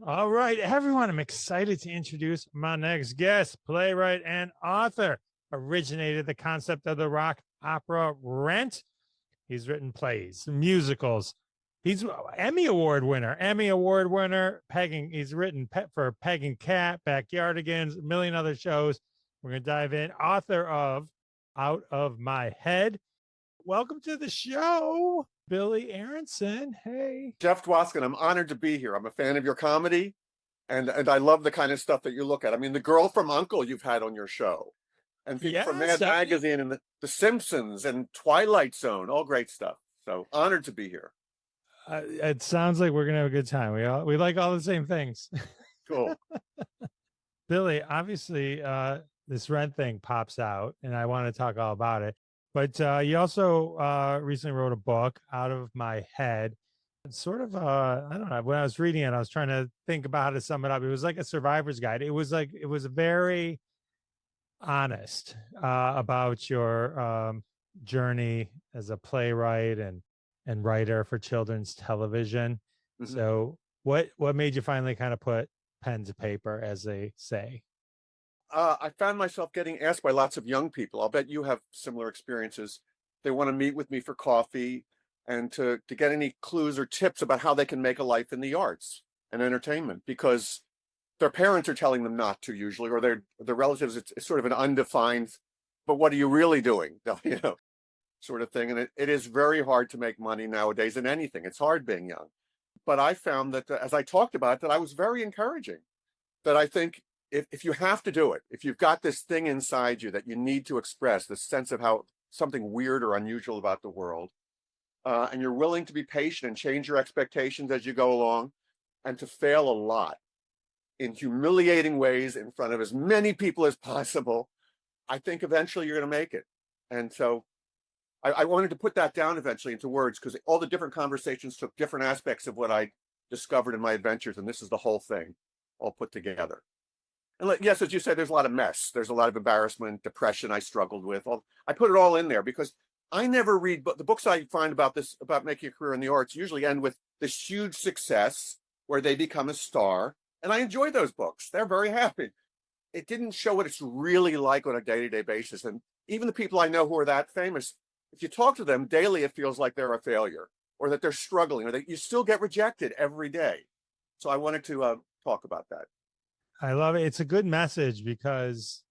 All right, everyone, I'm excited to introduce my next guest, playwright and author. Originated the concept of the rock opera Rent. He's written plays, musicals. He's Emmy Award winner, Pegging. He's written for Pegging Cat, Backyardigans, a million other shows. We're going to dive in. Author of Out of My Head. Welcome to the show, Billy Aronson. Hey. Jeff Dwoskin, I'm honored to be here. I'm a fan of your comedy, and I love the kind of stuff that you look at. I mean, the girl from U.N.C.L.E. you've had on your show, and people from Mad Magazine and the Simpsons and Twilight Zone, all great stuff. So honored to be here. It sounds like we're gonna have a good time. We like all the same things. Cool. Billy, obviously, this Rent thing pops out, and I want to talk all about it. But you also recently wrote a book, Out of My Head. It's sort of, I don't know, when I was reading it, I was trying to think about how to sum it up. It was like a survivor's guide. It was very honest about your journey as a playwright and writer for children's television. Mm-hmm. So what made you finally kind of put pen to paper, as they say? I found myself getting asked by lots of young people. I'll bet you have similar experiences. They want to meet with me for coffee and to get any clues or tips about how they can make a life in the arts and entertainment, because their parents are telling them not to usually, or their relatives. It's sort of an undefined, but what are you really doing? You know, sort of thing. And it is very hard to make money nowadays in anything. It's hard being young. But I found that as I talked about it, that I was very encouraging, that I think if you have to do it, if you've got this thing inside you that you need to express, this sense of how something weird or unusual about the world, and you're willing to be patient and change your expectations as you go along, and to fail a lot in humiliating ways in front of as many people as possible, I think eventually you're going to make it. And so I wanted to put that down eventually into words, because all the different conversations took different aspects of what I discovered in my adventures, and this is the whole thing all put together. And yes, as you said, there's a lot of mess. There's a lot of embarrassment, depression I struggled with. I put it all in there because I never read, but the books I find about making a career in the arts usually end with this huge success where they become a star. And I enjoy those books. They're very happy. It didn't show what it's really like on a day-to-day basis. And even the people I know who are that famous, if you talk to them daily, it feels like they're a failure, or that they're struggling, or that you still get rejected every day. So I wanted to talk about that. I love it. It's a good message because,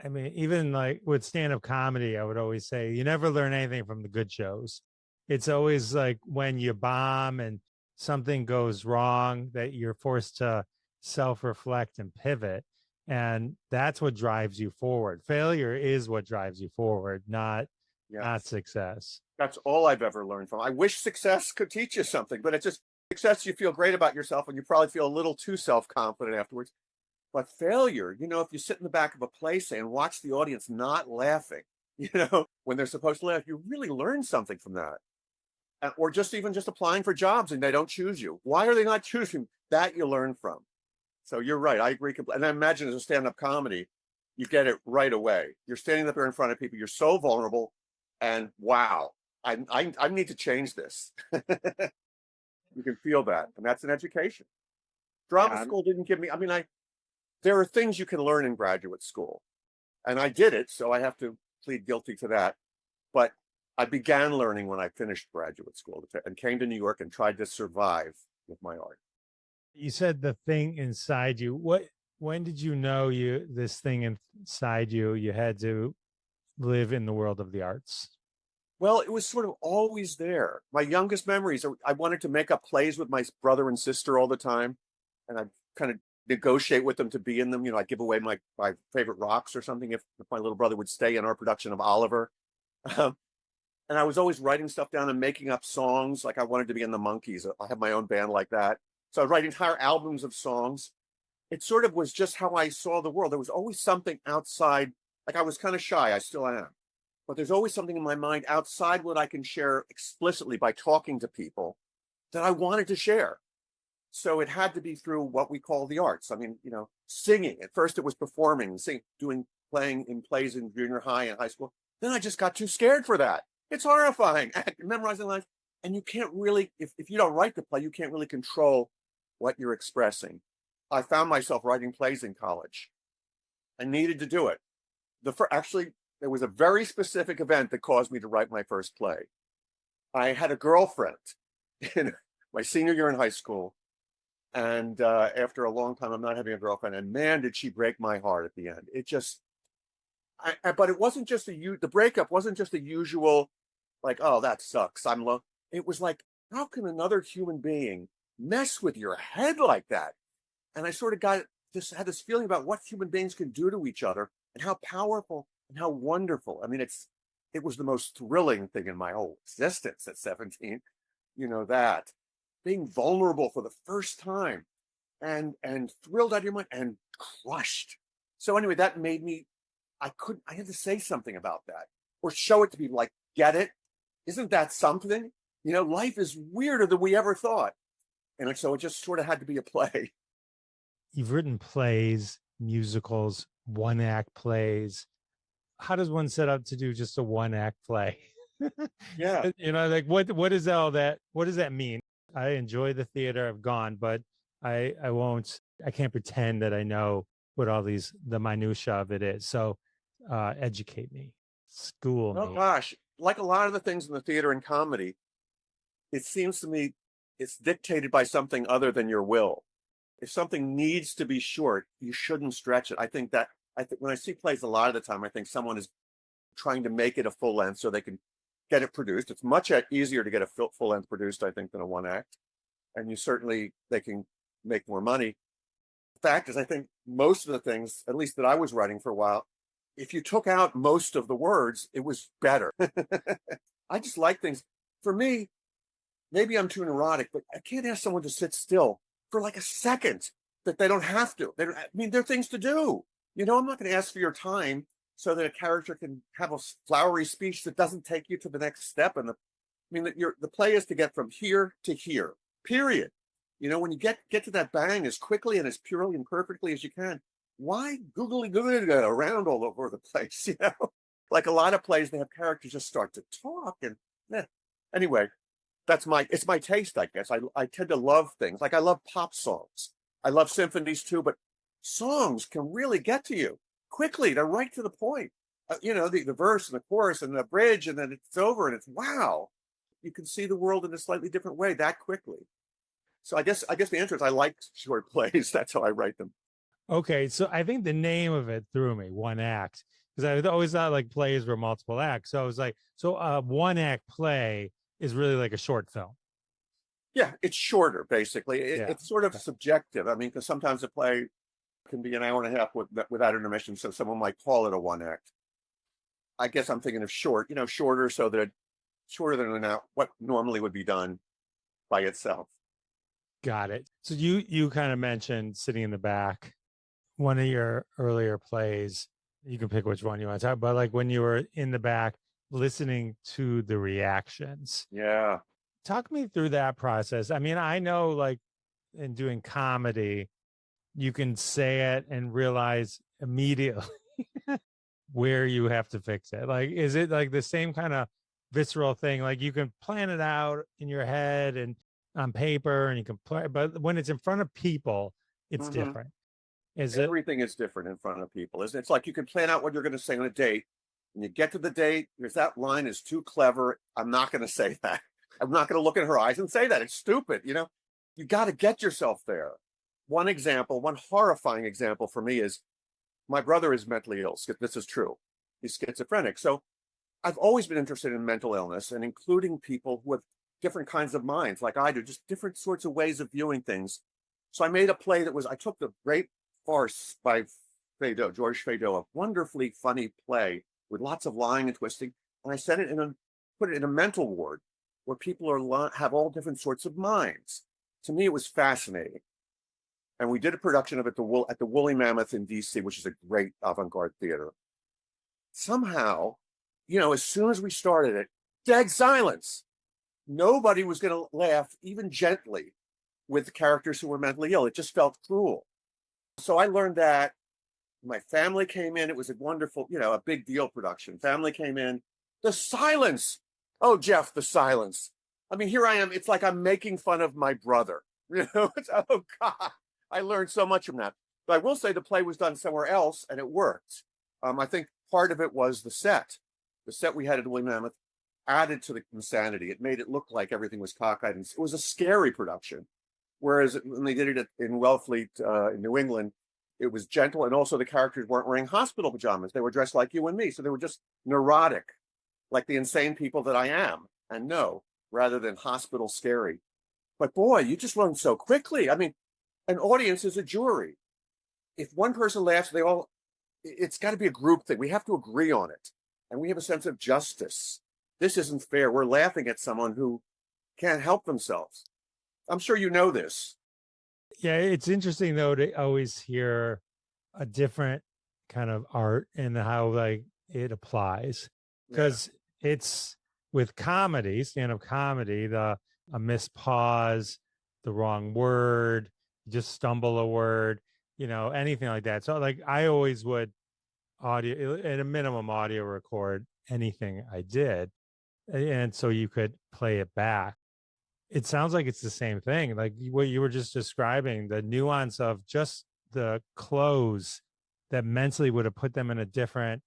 I mean, even like with stand-up comedy, I would always say you never learn anything from the good shows. It's always like when you bomb and something goes wrong that you're forced to self-reflect and pivot. And that's what drives you forward. Failure is what drives you forward, not success. That's all I've ever learned from. I wish success could teach you something, but it's just success, you feel great about yourself, and you probably feel a little too self-confident afterwards. But failure, if you sit in the back of a play, say, and watch the audience not laughing, when they're supposed to laugh, you really learn something from that. Or just applying for jobs and they don't choose you. Why are they not choosing? That you learn from. So you're right. I agree. And I imagine as a stand-up comedy, you get it right away. You're standing up there in front of people. You're so vulnerable. And wow, I need to change this. You can feel that. And that's an education. Drama school didn't give me, there are things you can learn in graduate school. And I did it, so I have to plead guilty to that. But I began learning when I finished graduate school and came to New York and tried to survive with my art. You said the thing inside you. When did you know this thing inside you had to live in the world of the arts? Well, it was sort of always there. My youngest memories are I wanted to make up plays with my brother and sister all the time. And I'd kind of negotiate with them to be in them. I'd give away my favorite rocks or something if my little brother would stay in our production of Oliver. And I was always writing stuff down and making up songs. Like I wanted to be in the Monkees. I have my own band like that. So I would write entire albums of songs. It sort of was just how I saw the world. There was always something outside. Like I was kind of shy. I still am. But there's always something in my mind outside what I can share explicitly by talking to people that I wanted to share. So it had to be through what we call the arts. Singing. At first it was performing, playing in plays in junior high and high school. Then I just got too scared for that. It's horrifying. Memorizing lines. And you can't really, if you don't write the play, you can't really control what you're expressing. I found myself writing plays in college. I needed to do it. Actually, there was a very specific event that caused me to write my first play. I had a girlfriend in my senior year in high school. And after a long time, I'm not having a girlfriend. And man, did she break my heart at the end. It just, but it wasn't just the breakup wasn't just the usual, like, oh, that sucks. I'm low. It was like, how can another human being mess with your head like that? And I sort of had this feeling about what human beings can do to each other and how powerful and how wonderful. I mean, it was the most thrilling thing in my whole existence at 17. You know, that being vulnerable for the first time and thrilled out of your mind and crushed. So anyway, that made me, I had to say something about that or show it to people, like, get it? Isn't that something? You know, life is weirder than we ever thought. And so it just sort of had to be a play. You've written plays, musicals, one-act plays. How does one set up to do just a one-act play? Yeah. You know, like what is all that? What does that mean? I enjoy the theater. I've gone, but I can't pretend that I know what all the minutia of it is. So educate me, school Oh me. gosh, like a lot of the things in the theater and comedy, it seems to me it's dictated by something other than your will. If something needs to be short, you shouldn't stretch it. I think when I see plays a lot of the time, I think someone is trying to make it a full length so they can get it produced. It's much easier to get a full length produced, I think, than a one act. And they can make more money. The fact is, I think most of the things, at least that I was writing for a while, if you took out most of the words, it was better. I just like things. For me, maybe I'm too neurotic, but I can't ask someone to sit still for like a second that they don't have to. I mean, there are things to do. You know, I'm not going to ask for your time so that a character can have a flowery speech that doesn't take you to the next step. And the play is to get from here to here, period. You know, when you get to that bang as quickly and as purely and perfectly as you can, why googly around all over the place? You know, like a lot of plays, they have characters just start to talk and anyway, it's my taste, I guess. I tend to love things like I love pop songs. I love symphonies too, but songs can really get to you quickly. They're right to the point. You know, the verse and the chorus and the bridge, and then it's over, and it's wow. You can see the world in a slightly different way that quickly. So I guess the answer is I like short plays. That's how I write them. Okay, so I think the name of it threw me, one act, because I always thought like plays were multiple acts. So I was like, so a one act play is really like a short film. Yeah, it's shorter, basically. It's sort of Okay. subjective. I mean, because sometimes a play can be an hour and a half without intermission, so someone might call it a one act. I guess I'm thinking of short, you know, shorter so that shorter than what normally would be done by itself. Got it. So you kind of mentioned sitting in the back. One of your earlier plays, you can pick which one you want to talk about, like when you were in the back listening to the reactions. Yeah. Talk me through that process. I mean, I know like in doing comedy, you can say it and realize immediately where you have to fix it. Like, is it like the same kind of visceral thing? Like you can plan it out in your head and on paper and you can play, but when it's in front of people, it's Mm-hmm. different. Is it? Everything is different in front of people, isn't it? It's like you can plan out what you're going to say on a date. When you get to the date, there's that line is too clever. I'm not going to say that. I'm not going to look in her eyes and say that. It's stupid. You know, you got to get yourself there. One horrifying example for me is my brother is mentally ill. This is true. He's schizophrenic. So I've always been interested in mental illness and including people with different kinds of minds like I do, just different sorts of ways of viewing things. So I made a play I took the great farce by George Feydeau, a wonderfully funny play with lots of lying and twisting, and I put it in a mental ward where people have all different sorts of minds. To me, it was fascinating, and we did a production of it at the Woolly Mammoth in D.C., which is a great avant-garde theater. Somehow, you know, as soon as we started it, dead silence. Nobody was going to laugh even gently with the characters who were mentally ill. It just felt cruel. So I learned that. My family came in. It was a wonderful, you know, a big deal production. Family came in. The silence. Oh, Jeff, the silence. I mean, here I am. It's like I'm making fun of my brother. Oh God, I learned so much from that. But I will say the play was done somewhere else and it worked. I think part of it was the set. The set we had at Woolly Mammoth added to the insanity. It made it look like everything was cockeyed, and it was a scary production. Whereas when they did it in Wellfleet in New England, it was gentle, and also the characters weren't wearing hospital pajamas. They were dressed like you and me, so they were just neurotic, like the insane people that I am and know, rather than hospital scary. But boy, you just learn so quickly. I mean, an audience is a jury. If one person laughs, they all, it's got to be a group thing. We have to agree on it. And we have a sense of justice. This isn't fair. We're laughing at someone who can't help themselves. I'm sure you know this. Yeah, it's interesting though to always hear a different kind of art and how like it applies, Yeah. because it's with comedy, stand-up comedy, the a missed pause, the wrong word, you just stumble a word, anything like that. So like I always would audio at a minimum audio record anything I did, and so you could play it back. It sounds like it's the same thing, like what you were just describing, the nuance of just the clothes that mentally would have put them in a different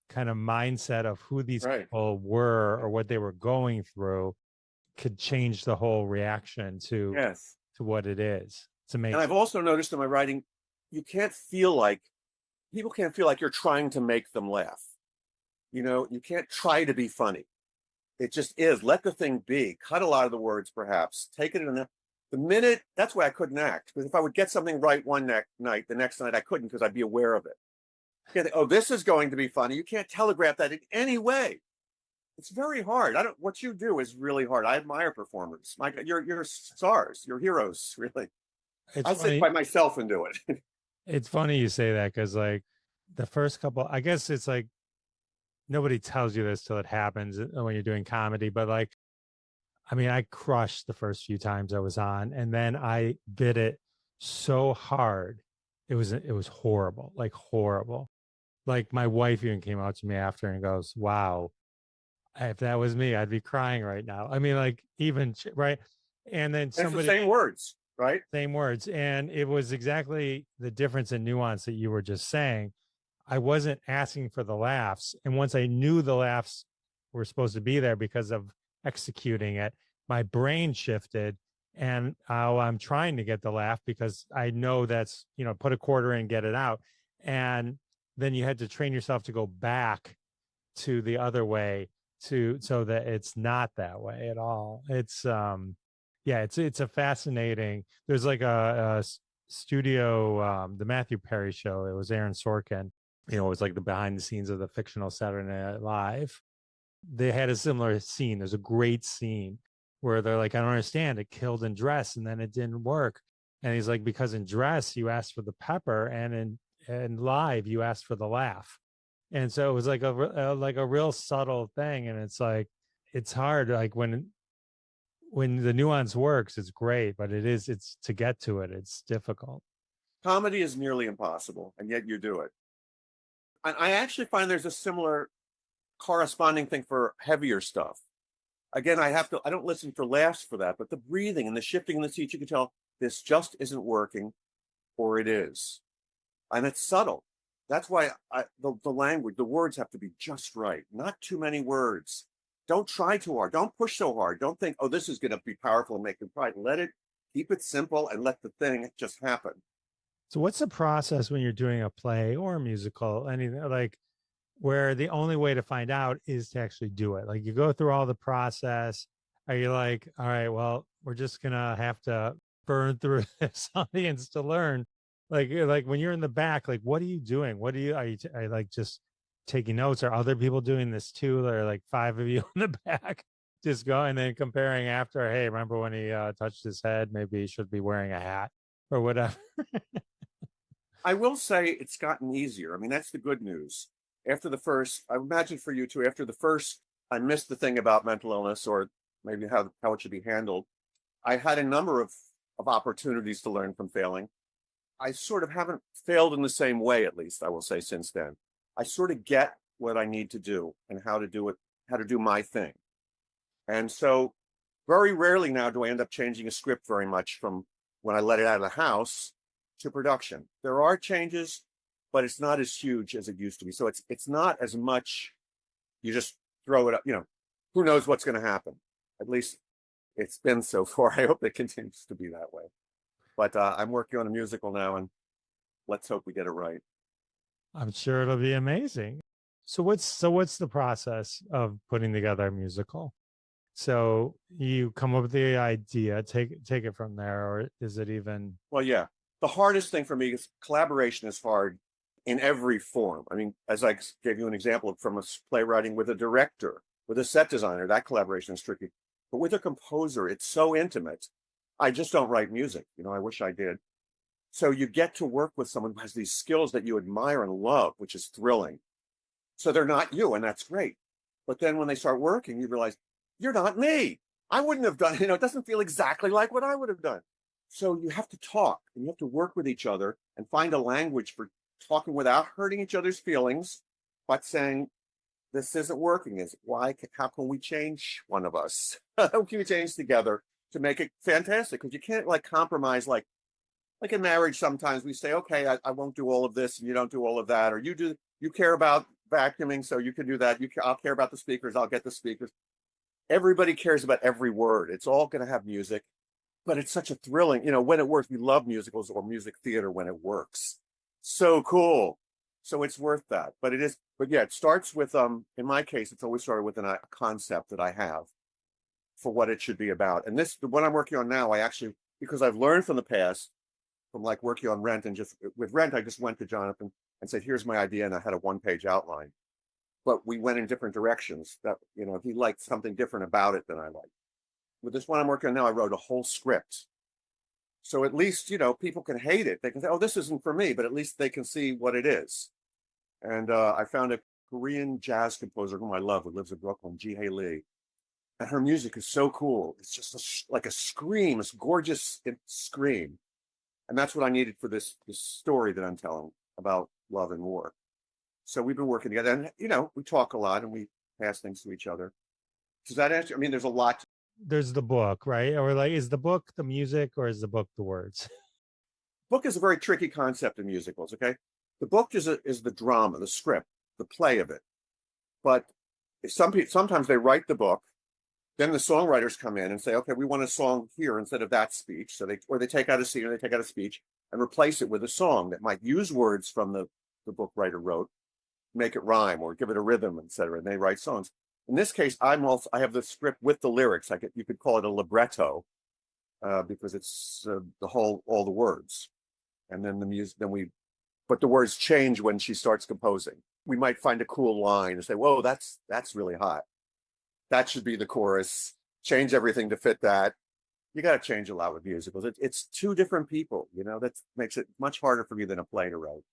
kind of mindset of who these Right. people were or what they were going through could change the whole reaction Yes. to what it is. It's And I've amazing. also noticed in my writing, you can't feel like people can't feel like you're trying to make them laugh. You can't try to be funny. It just is. Let the thing be. Cut a lot of the words, perhaps. Take it in the minute. That's why I couldn't act. Because if I would get something right one night, the next night I couldn't because I'd be aware of it. Oh, this is going to be funny. You can't telegraph that in any way. It's very hard. I don't. What you do is really hard. I admire performers. My God, you're stars. You're heroes. Really. It's I sit funny. by myself and do it. It's funny you say that because like the first couple, I guess it's like nobody tells you this till it happens when you're doing comedy, but like I mean, I crushed the first few times I was on, and then I bit it so hard. It was horrible, like horrible. Like my wife even came out to me after and goes, "Wow, if that was me, I'd be crying right now." I mean, like even right. And then And it's the somebody same words, right? same words, and it was exactly the difference in nuance that you were just saying. I wasn't asking for the laughs. And once I knew the laughs were supposed to be there because of executing it, my brain shifted and I'm trying to get the laugh because I know that's, put a quarter in, get it out. And then you had to train yourself to go back to the other way so that it's not that way at all. Yeah, it's a fascinating, there's like a studio, the Matthew Perry show. It was Aaron Sorkin, it was like the behind the scenes of the fictional Saturday Night Live. They had a similar scene. There's a great scene where they're like, I don't understand. It killed in Dress and then it didn't work. And he's like, because in Dress you asked for the pepper, and in Live you asked for the laugh. And so it was like a real subtle thing. And it's like it's hard. Like when the nuance works, it's great, but it's to get to it, it's difficult. Comedy is nearly impossible, and yet you do it. And I actually find there's a similar corresponding thing for heavier stuff. Again, I don't listen for laughs for that, but the breathing and the shifting in the seat, you can tell this just isn't working, or it is. And it's subtle. That's why the language, the words have to be just right, not too many words. Don't try too hard. Don't push so hard. Don't think, oh, this is going to be powerful and make them cry. Keep it simple and let the thing just happen. So what's the process when you're doing a play or a musical, anything like where the only way to find out is to actually do it? Like you go through all the process. Are you like, all right, well, we're just gonna have to burn through this audience to learn? Like when you're in the back, like what are you doing? What are you are you like just taking notes? Are other people doing this too? There are like five of you in the back, just going and then comparing after. Hey, remember when he touched his head? Maybe he should be wearing a hat or whatever. I will say it's gotten easier. I mean, that's the good news. After the first, I imagine for you too, after the first, I missed the thing about mental illness or maybe how it should be handled. I had a number of opportunities to learn from failing. I sort of haven't failed in the same way, at least I will say since then. I sort of get what I need to do and how to do it, how to do my thing. And so very rarely now do I end up changing a script very much from when I let it out of the house to production. There are changes, but it's not as huge as it used to be. So it's not as much. You just throw it up. Who knows what's going to happen? At least it's been so far. I hope it continues to be that way. But I'm working on a musical now, and let's hope we get it right. I'm sure it'll be amazing. So what's the process of putting together a musical? So you come up with the idea, take it from there, or is it even? Well, yeah. The hardest thing for me is collaboration is hard in every form. I mean, as I gave you an example from a playwriting with a director, with a set designer, that collaboration is tricky. But with a composer, it's so intimate. I just don't write music. I wish I did. So you get to work with someone who has these skills that you admire and love, which is thrilling. So they're not you, and that's great. But then when they start working, you realize, you're not me. I wouldn't have done, it doesn't feel exactly like what I would have done. So you have to talk, and you have to work with each other and find a language for talking without hurting each other's feelings, but saying, this isn't working. How can we change one of us? How can we change together to make it fantastic? Because you can't compromise like in marriage. Sometimes we say, okay, I won't do all of this and you don't do all of that, or you care about vacuuming, so you can do that. I'll care about the speakers. I'll get the speakers. Everybody cares about every word. It's all going to have music, but it's such a thrilling, when it works. We love musicals or music theater when it works. So cool. So it's worth that. But yeah, it starts with, in my case, it's always started with a concept that I have for what it should be about. And the one I'm working on now, because I've learned from the past, from working on Rent, and just with Rent, I just went to Jonathan and said, here's my idea. And I had a 1-page outline, but we went in different directions that, he liked something different about it than I liked. With this one I'm working on now, I wrote a whole script. So at least, people can hate it. They can say, oh, this isn't for me, but at least they can see what it is. And I found a Korean jazz composer whom I love, who lives in Brooklyn, Ji-Hae Lee. And her music is so cool. It's just like a scream, this gorgeous scream. And that's what I needed for this story that I'm telling about love and war. So we've been working together, and, we talk a lot and we pass things to each other. Does that answer? I mean, there's a lot. There's the book, right? Or is the book the music, or is the book the words? Book is a very tricky concept in musicals. Okay. The book is the drama, the script, the play of it. But sometimes they write the book, then the songwriters come in and say, okay, we want a song here instead of that speech. So they take out a scene, or they take out a speech and replace it with a song that might use words from the book writer wrote, make it rhyme or give it a rhythm, etc. And they write songs. In this case, I have the script with the lyrics. You could call it a libretto, because it's all the words, and then the music. But the words change when she starts composing. We might find a cool line and say, "Whoa, that's really hot. That should be the chorus." Change everything to fit that. You got to change a lot with musicals. It's two different people. That makes it much harder for me than a play to write,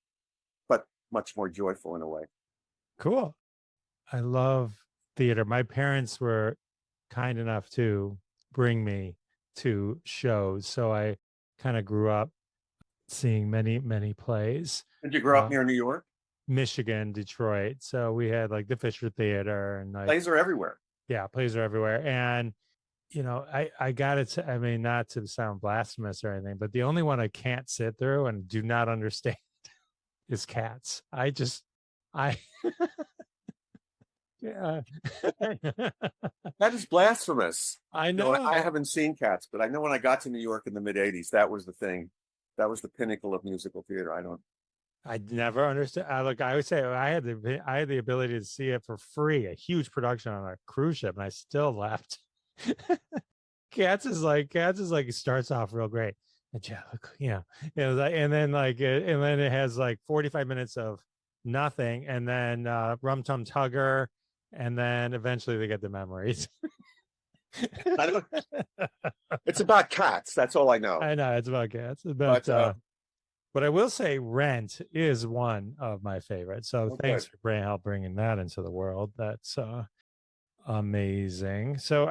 but much more joyful in a way. Cool. I love theater. My parents were kind enough to bring me to shows, so I kind of grew up seeing many plays. Did you grow up near New York? Michigan, Detroit. So we had the Fisher Theater, and plays are everywhere. Yeah, plays are everywhere. And I got it. I mean, not to sound blasphemous or anything, but the only one I can't sit through and do not understand is Cats. I yeah. That is blasphemous. I know. I haven't seen Cats, but I know when I got to New York in the mid-'80s, that was the thing. That was the pinnacle of musical theater. I never understood. I would say I had the ability to see it for free, a huge production on a cruise ship, and I still left. Cats is like it starts off real great, and and then it has 45 minutes of nothing, and then Rum Tum Tugger, and then eventually they get the memories. It's about cats. That's all I know. I know it's about cats, but I will say Rent is one of my favorites. So thanks for bringing that into the world. That's amazing. So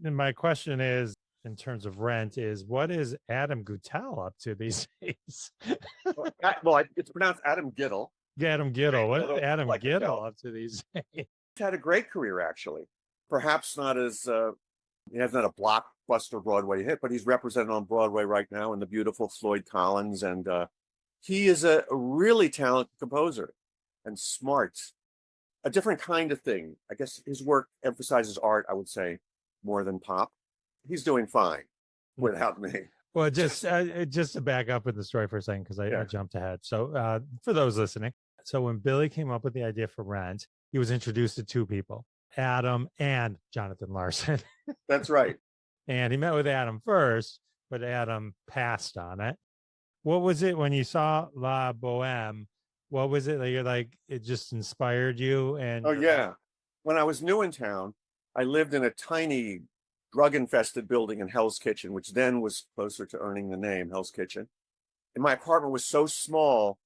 my question is, in terms of Rent, is what is Adam Guttell up to these days? Well, it's pronounced Adam Gittell. Adam Gittell. What is Adam Gittell up to these days? He's had a great career, actually. Perhaps not as He hasn't had a blockbuster Broadway hit, but he's represented on Broadway right now in the beautiful Floyd Collins. And he is a really talented composer and smart, a different kind of thing. I guess his work emphasizes art, I would say, more than pop. He's doing fine without me. Well, just to back up with the story for a second, because I jumped ahead. So for those listening, so when Billy came up with the idea for Rent, he was introduced to two people, Adam and Jonathan Larson. That's right. And he met with Adam first, but Adam passed on it. What was it when you saw La Boheme? What was it that you're like, it just inspired you? And oh, yeah. When I was new in town, I lived in a tiny drug-infested building in Hell's Kitchen, which then was closer to earning the name Hell's Kitchen. And my apartment was so small,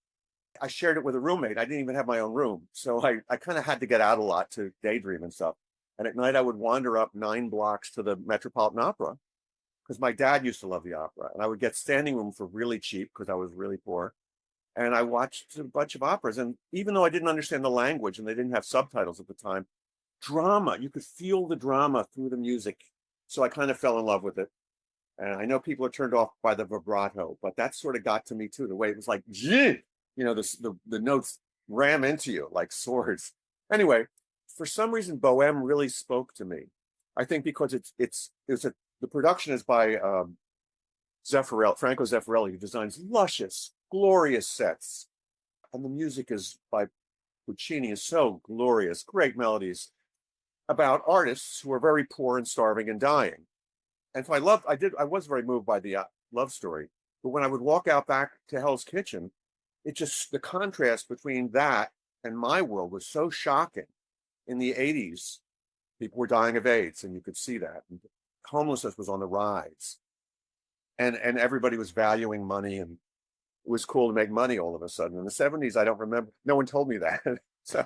I shared it with a roommate. I didn't even have my own room. So I kind of had to get out a lot to daydream and stuff. And at night, I would wander up 9 blocks to the Metropolitan Opera because my dad used to love the opera. And I would get standing room for really cheap because I was really poor. And I watched a bunch of operas. And even though I didn't understand the language and they didn't have subtitles at the time, drama, you could feel the drama through the music. So I kind of fell in love with it. And I know people are turned off by the vibrato, but that sort of got to me too. The way it was like, the notes ram into you like swords. Anyway, for some reason, Bohème really spoke to me. I think because the production is by Franco Zeffirelli, who designs luscious, glorious sets. And the music is by Puccini, is so glorious, great melodies about artists who are very poor and starving and dying. And so I was very moved by the love story. But when I would walk out back to Hell's Kitchen, the contrast between that and my world was so shocking. In the 80s, people were dying of AIDS, and you could see that. And homelessness was on the rise. And everybody was valuing money, and it was cool to make money all of a sudden. In the 70s, I don't remember. No one told me that. So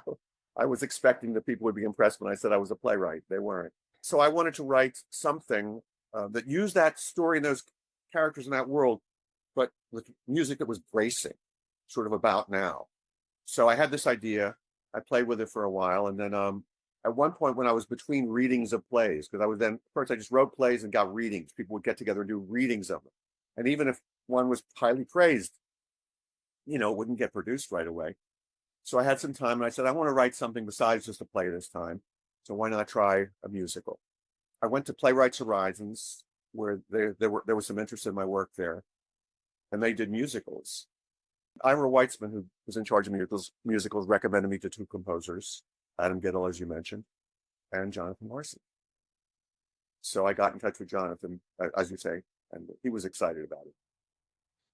I was expecting that people would be impressed when I said I was a playwright. They weren't. So I wanted to write something that used that story and those characters in that world, but with music that was bracing, sort of about now. So I had this idea. I played with it for a while. And then at one point when I was between readings of plays, because first I just wrote plays and got readings. People would get together and do readings of them. And even if one was highly praised, it wouldn't get produced right away. So I had some time and I said, I want to write something besides just a play this time. So why not try a musical? I went to Playwrights Horizons, where there was some interest in my work there, and they did musicals. Ira Weitzman, who was in charge of musicals, recommended me to 2 composers, Adam Giddle, as you mentioned, and Jonathan Larson. So I got in touch with Jonathan, as you say, and he was excited about it.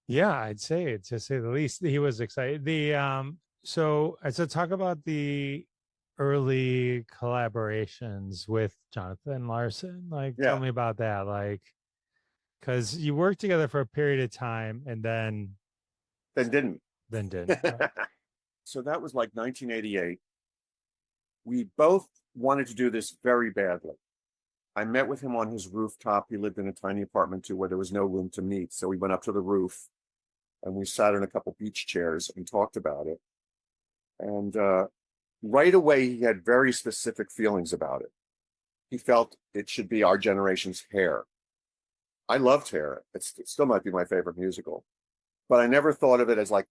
Yeah, I'd say, to say the least, he was excited. So talk about the early collaborations with Jonathan Larson. Tell me about that. Because you worked together for a period of time and then didn't. So that was like 1988. We both wanted to do this very badly. I met with him on his rooftop. He lived in a tiny apartment too, where there was no room to meet. So we went up to the roof and we sat in a couple beach chairs and talked about it. And right away, he had very specific feelings about it. He felt it should be our generation's Hair. I loved Hair. It still might be my favorite musical. But I never thought of it as like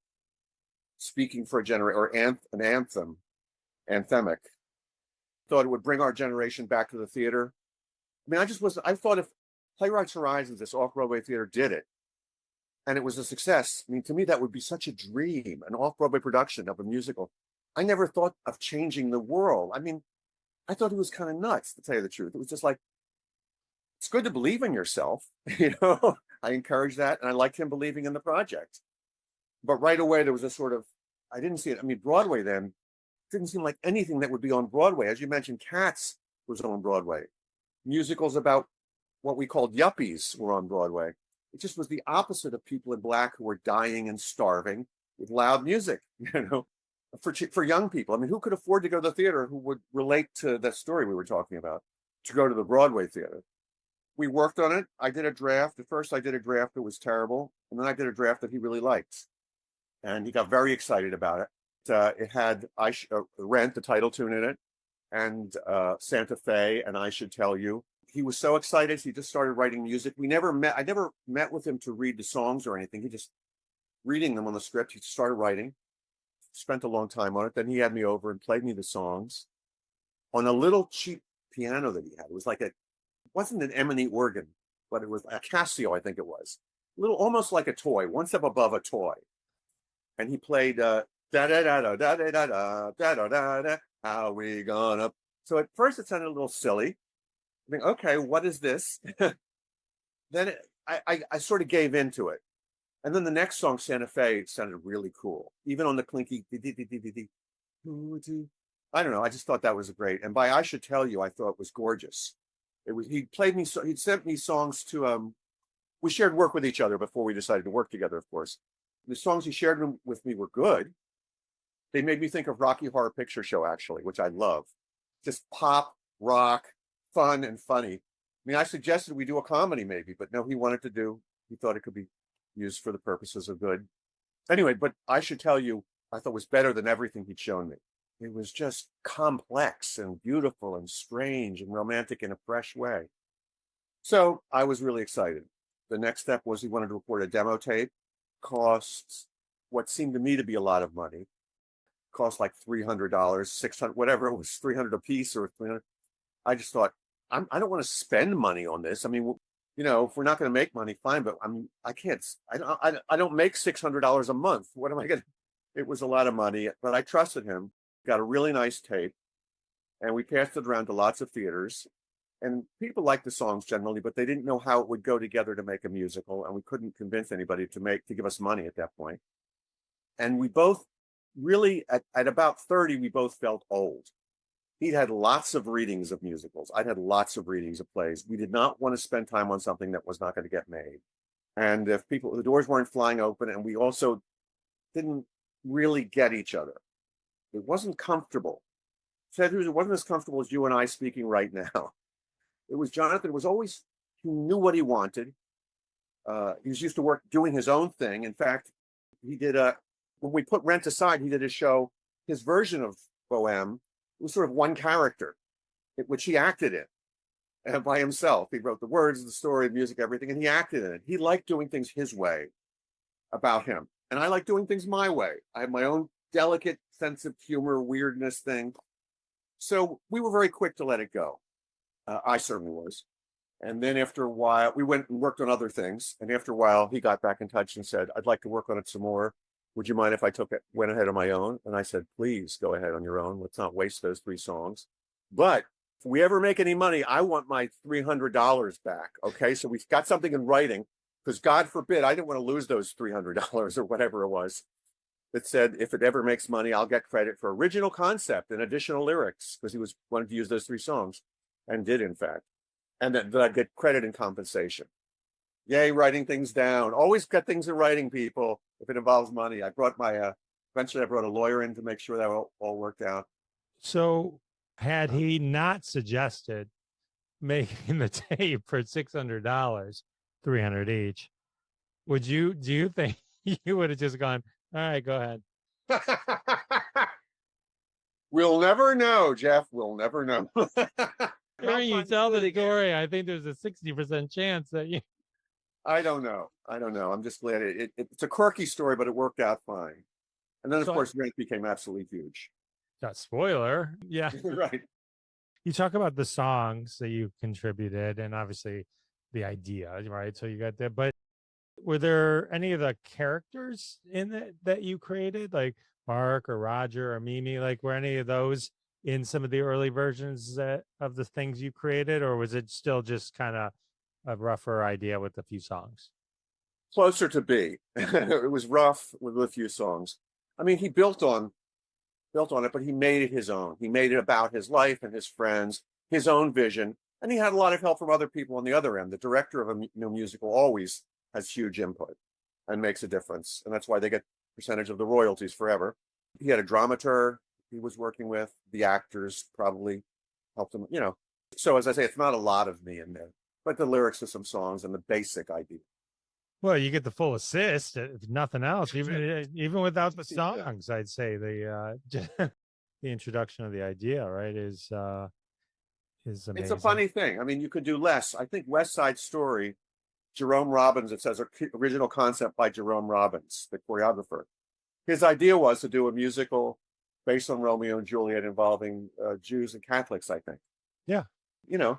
speaking for a generation or an anthem, anthemic. Thought it would bring our generation back to the theater. I mean, I thought if Playwrights Horizons, this off-Broadway theater, did it, and it was a success, I mean, to me, that would be such a dream, an off-Broadway production of a musical. I never thought of changing the world. I mean, I thought it was kind of nuts, to tell you the truth. It was just like, it's good to believe in yourself. I encouraged that, and I liked him believing in the project. But right away, there was a sort of, I didn't see it. I mean, Broadway then didn't seem like anything that would be on Broadway. As you mentioned, Cats was on Broadway. Musicals about what we called yuppies were on Broadway. It just was the opposite of people in Black who were dying and starving with loud music, for young people. I mean, who could afford to go to the theater who would relate to that story we were talking about, to go to the Broadway theater? We worked on it. I did a draft. At first, I did a draft that was terrible. And then I did a draft that he really liked. And he got very excited about it. It had Rent, the title tune in it, and Santa Fe, and I Should Tell You. he was so excited. He just started writing music. We never met. I never met with him to read the songs or anything. He just reading them on the script. He started writing, spent a long time on it. Then he had me over and played me the songs on a little cheap piano that he had. It was like it wasn't an Emmy organ, but it was a Casio, I think it was. A little, almost like a toy, one step above a toy. And he played da da da da da da da da da da da. How we gonna? So at first it sounded a little silly. I think, okay, what is this? Then I sort of gave into it. And then the next song, Santa Fe, sounded really cool. Even on the clinky, I don't know. I just thought that was great. And by I Should Tell You, I thought it was gorgeous. It was, he played me, so he'd sent me songs to, we shared work with each other before we decided to work together, of course. The songs he shared with me were good. They made me think of Rocky Horror Picture Show, actually, which I love. Just pop, rock, fun, and funny. I mean, I suggested we do a comedy maybe, but no, he thought it could be used for the purposes of good. Anyway, but I Should Tell You, I thought was better than everything he'd shown me. It was just complex and beautiful and strange and romantic in a fresh way. So I was really excited. The next step was he wanted to record a demo tape. Costs what seemed to me to be a lot of money. Cost like $300, $600, whatever it was, $300 a piece or $300. I just thought, I don't want to spend money on this. I mean, you know, if we're not going to make money, fine. But I mean, I don't make $600 a month. What am I going to? It was a lot of money, but I trusted him. Got a really nice tape, and we passed it around to lots of theaters. And people liked the songs generally, but they didn't know how it would go together to make a musical, and we couldn't convince anybody to give us money at that point. And we both really, at about 30, we both felt old. He'd had lots of readings of musicals. I'd had lots of readings of plays. We did not want to spend time on something that was not going to get made. And if the doors weren't flying open, and we also didn't really get each other. It wasn't comfortable. It wasn't as comfortable as you and I speaking right now. It was Jonathan. It was always, he knew what he wanted. He was used to doing his own thing. In fact, he did when we put Rent aside, he did a show, his version of Bohème. It was sort of one character, which he acted in by himself. He wrote the words, the story, the music, everything, and he acted in it. He liked doing things his way about him. And I like doing things my way. I have my own delicate sense of humor, weirdness thing. So we were very quick to let it go. I certainly was. And then after a while, we went and worked on other things. And after a while, he got back in touch and said, I'd like to work on it some more. Would you mind if I went ahead on my own? And I said, please go ahead on your own. Let's not waste those 3 songs. But if we ever make any money, I want my $300 back. Okay. So we got something in writing, because God forbid, I didn't want to lose those $300 or whatever it was. That said, if it ever makes money, I'll get credit for original concept and additional lyrics, because he wanted to use those 3 songs, and did in fact. And that I'd get credit and compensation. Yay, writing things down. Always get things in writing, people, if it involves money. Eventually I brought a lawyer in to make sure that all worked out. So had he not suggested making the tape for $600, $300 each, do you think you would have just gone, all right, go ahead? We'll never know, Jeff. We'll never know. During you tell the story, I think there's a 60% chance that you. I don't know. I'm just glad it's a quirky story, but it worked out fine. And then, of course, Rent became absolutely huge. Spoiler. Yeah. Right. You talk about the songs that you contributed and obviously the idea, right? So you got that. But were there any of the characters in it that you created, like Mark or Roger or Mimi? Like, were any of those in some of the early versions of the things you created? Or was it still just kind of a rougher idea with a few songs? Closer to be. It was rough with a few songs. I mean, he built on it, but he made it his own. He made it about his life and his friends, his own vision. And he had a lot of help from other people on the other end. The director of a new musical always has huge input and makes a difference. And that's why they get percentage of the royalties forever. He had a dramaturg he was working with. The actors probably helped him, So as I say, it's not a lot of me in there, but the lyrics to some songs and the basic idea. Well, you get the full assist, if nothing else, even without the songs. I'd say the introduction of the idea, right, is is It's a amazing. funny thing. I mean, you could do less. I think West Side Story, Jerome Robbins, it says original concept by Jerome Robbins, the choreographer. His idea was to do a musical based on Romeo and Juliet involving Jews and Catholics, I think. Yeah.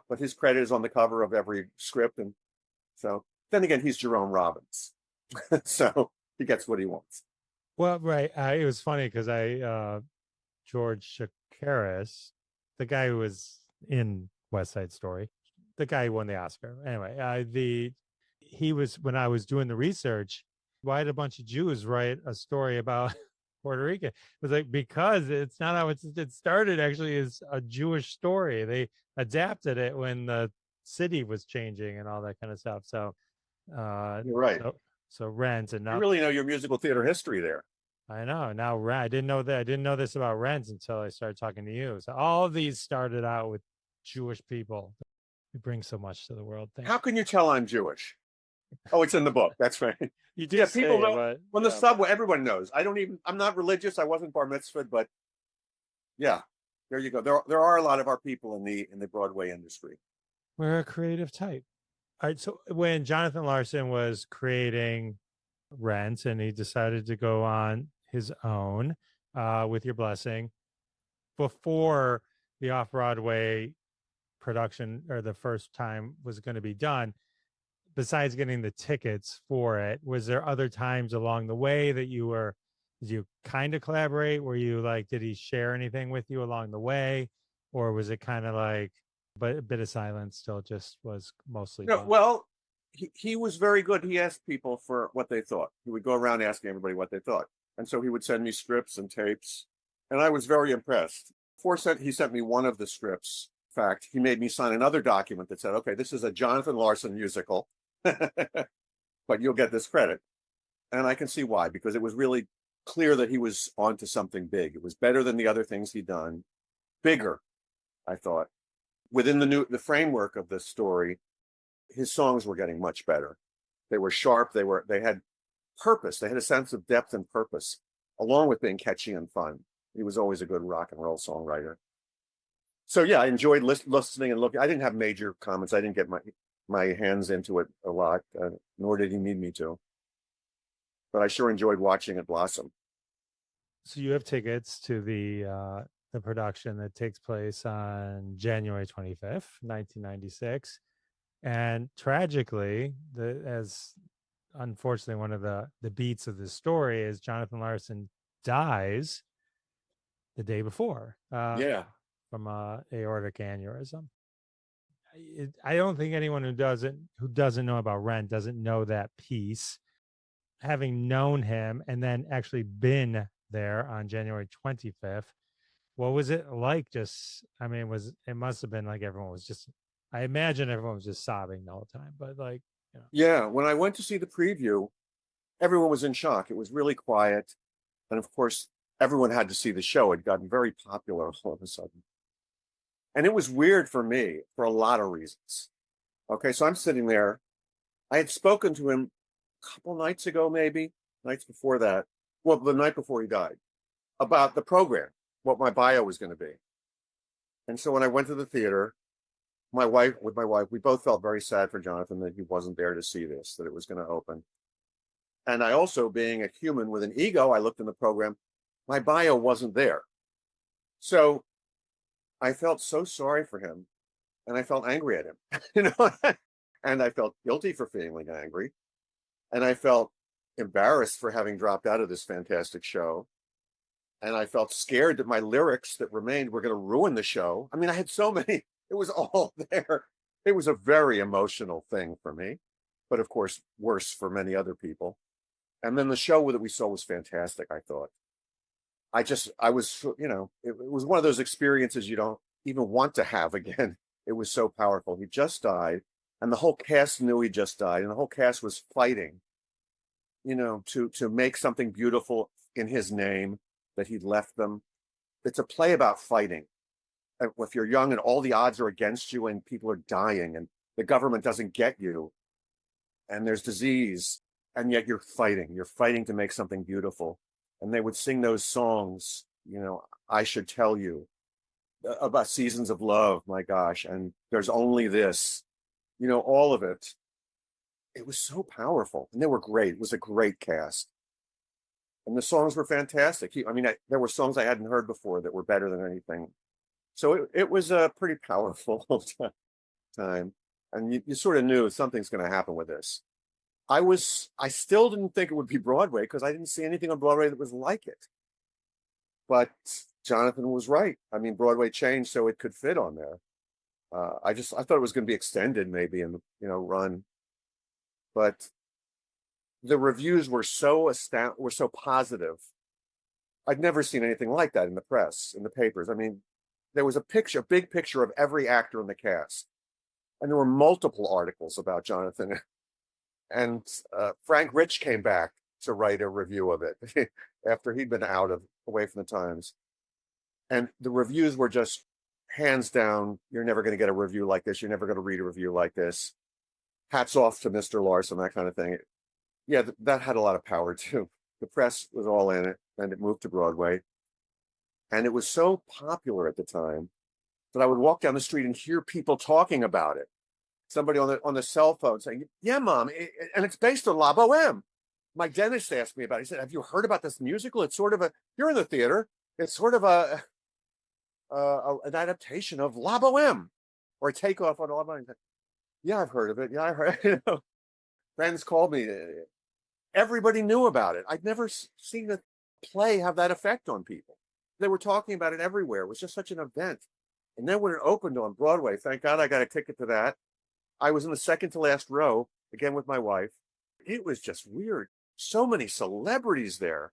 But his credit is on the cover of every script. And so then again, he's Jerome Robbins. So he gets what he wants. Well, right. It was funny because George Chakiris, the guy who was in West Side Story, the guy who won the Oscar. Anyway, he was, when I was doing the research, why did a bunch of Jews write a story about Puerto Rico? It was like, because it's not how it started. Actually, is a Jewish story. They adapted it when the city was changing and all that kind of stuff. So, You're right. so Rent and You now really know your musical theater history there. I know now. I didn't know that. I didn't know this about Rent until I started talking to you. So all of these started out with Jewish people. We bring so much to the world. Thank How can you tell I'm Jewish? Oh, it's in the book. That's right. you. Do Yeah, say people it, know but when the subway, everyone knows. I'm not religious. I wasn't bar mitzvahed, but yeah, there you go. There are a lot of our people in the Broadway industry. we're a creative type. All right. So when Jonathan Larson was creating Rent and he decided to go on his own, with your blessing, before the off Broadway production or the first time was going to be done, besides getting the tickets for it, was there other times along the way that did you kind of collaborate? Were you like, did he share anything with you along the way? Or was it kind of like, but a bit of silence still just was mostly No, done? well, he was very good. He asked people for what they thought. He would go around asking everybody what they thought. And so he would send me scripts and tapes. And I was very impressed. He sent me one of the scripts. In fact, he made me sign another document that said, okay, this is a Jonathan Larson musical, but you'll get this credit. And I can see why, because it was really clear that he was onto something big. It was better than the other things he'd done, bigger, I thought. Within the framework of the story, his songs were getting much better. They were sharp. They had purpose. They had a sense of depth and purpose, along with being catchy and fun. He was always a good rock and roll songwriter. So yeah, I enjoyed listening and looking. I didn't have major comments. I didn't get my hands into it a lot, nor did he need me to. But I sure enjoyed watching it blossom. So you have tickets to the production that takes place on January 25th, 1996. And tragically, as unfortunately one of the beats of the story is Jonathan Larson dies the day before, Yeah. from aortic aneurysm. I don't think anyone who doesn't know about Rent doesn't know that piece. Having known him and then actually been there on January 25th, what was it like? I mean, it must have been like everyone was just, I imagine everyone was just sobbing the whole time, but like, Yeah. When I went to see the preview, everyone was in shock. It was really quiet. And of course, everyone had to see the show. It had gotten very popular all of a sudden. And it was weird for me for a lot of reasons. Okay, so I'm sitting there. I had spoken to him a couple nights ago, maybe nights before that. Well, the night before he died, about the program, what my bio was going to be. And so when I went to the theater, with my wife, we both felt very sad for Jonathan that he wasn't there to see this, that it was going to open. And I also, being a human with an ego, I looked in the program, my bio wasn't there. So I felt so sorry for him and I felt angry at him, and I felt guilty for feeling angry. And I felt embarrassed for having dropped out of this fantastic show. And I felt scared that my lyrics that remained were going to ruin the show. I mean, I had so many, it was all there. It was a very emotional thing for me, but of course, worse for many other people. And then the show that we saw was fantastic, I thought. I was, it was one of those experiences you don't even want to have again. It was so powerful. He just died, and the whole cast knew he just died, and the whole cast was fighting, to make something beautiful in his name that he'd left them. It's a play about fighting. If you're young and all the odds are against you and people are dying and the government doesn't get you and there's disease, and yet you're fighting to make something beautiful. And they would sing those songs, I should tell you, about seasons of love, my gosh, and there's only this, all of it. It was so powerful, and they were great. It was a great cast, and the songs were fantastic. There were songs I hadn't heard before that were better than anything. So it was a pretty powerful time, and you sort of knew something's going to happen with this. I still didn't think it would be Broadway because I didn't see anything on Broadway that was like it. But Jonathan was right. I mean, Broadway changed so it could fit on there. I thought it was going to be extended maybe and run, but the reviews were so positive. I'd never seen anything like that in the press, in the papers. I mean, there was a big picture of every actor in the cast, and there were multiple articles about Jonathan. And Frank Rich came back to write a review of it after he'd been away from the Times. And the reviews were just hands down, you're never going to get a review like this. You're never going to read a review like this. Hats off to Mr. Larson, that kind of thing. Yeah, that had a lot of power too. The press was all in it, and it moved to Broadway. And it was so popular at the time that I would walk down the street and hear people talking about it. Somebody on the cell phone saying, "Yeah, Mom, and it's based on La Boheme." My dentist asked me about it. He said, "Have you heard about this musical? It's sort of you're in the theater. It's sort of an adaptation of La Boheme, or a takeoff on La Boheme." Yeah, I've heard of it. Yeah, I heard. Friends called me. Everybody knew about it. I'd never seen a play have that effect on people. They were talking about it everywhere. It was just such an event. And then when it opened on Broadway, thank God I got a ticket to that. I was in the second to last row, again with my wife. It was just weird. So many celebrities there.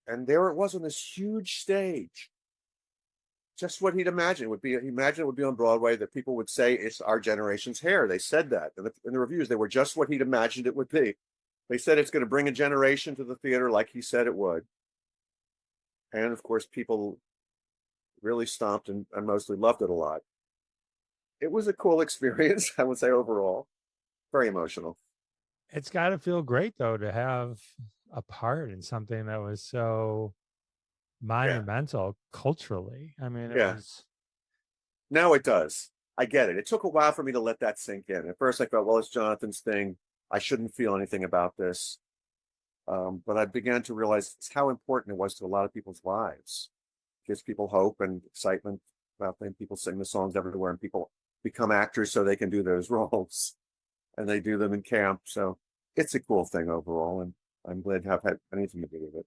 And there it was on this huge stage. Just what he'd imagined would be. He imagined it would be on Broadway, that people would say it's our generation's hair. They said that in the reviews. They were just what he'd imagined it would be. They said it's going to bring a generation to the theater like he said it would. And of course, people really stomped and mostly loved it a lot. It was a cool experience, I would say, overall. Very emotional. It's got to feel great, though, to have a part in something that was so monumental culturally. I mean, it was. Now it does. I get it. It took a while for me to let that sink in. At first, I thought, well, it's Jonathan's thing. I shouldn't feel anything about this. But I began to realize how important it was to a lot of people's lives. It gives people hope and excitement about them. People sing the songs everywhere, and people become actors so they can do those roles, and they do them in camp. So it's a cool thing overall, and I'm glad to have had anything to do with it.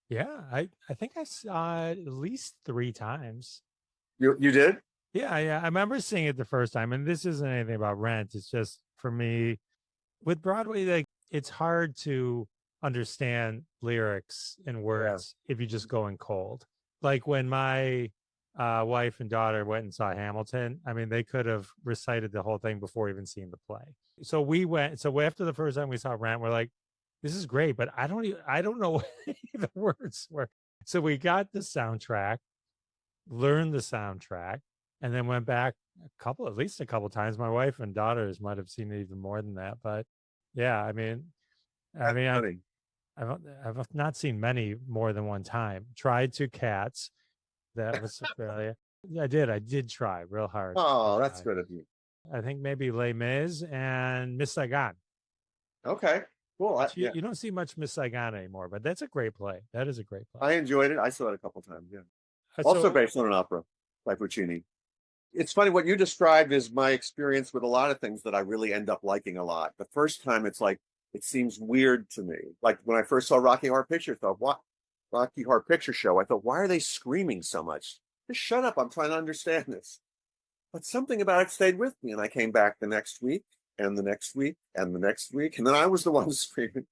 Yeah, I think I saw it at least 3 times. You did? Yeah. I remember seeing it the first time, and this isn't anything about Rent. It's just for me with Broadway, like it's hard to understand lyrics and words if you just go in cold. Like when my wife and daughter went and saw Hamilton, I mean, they could have recited the whole thing before even seeing the play. So we went. So after the first time we saw Rent, we're like, "This is great," but I don't know what the words were. So we got the soundtrack, learned the soundtrack, and then went back at least a couple times. My wife and daughters might have seen it even more than that, but yeah, I've not seen many more than one time. Tried to Cats. That was Australia. I did try real hard. Oh, that's good of you. I think maybe Les Mis and Miss Saigon. Okay, cool. You don't see much Miss Saigon anymore, but that's a great play. That is a great play. I enjoyed it. I saw it a couple times. Yeah. Also based on an opera by Puccini. It's funny, what you described is my experience with a lot of things that I really end up liking a lot. The first time, it's like, it seems weird to me. Like when I first saw Rocky Horror Picture, I thought, what? Rocky Horror Picture Show. I thought, why are they screaming so much? Just shut up. I'm trying to understand this. But something about it stayed with me. And I came back the next week and the next week and the next week. And then I was the one screaming.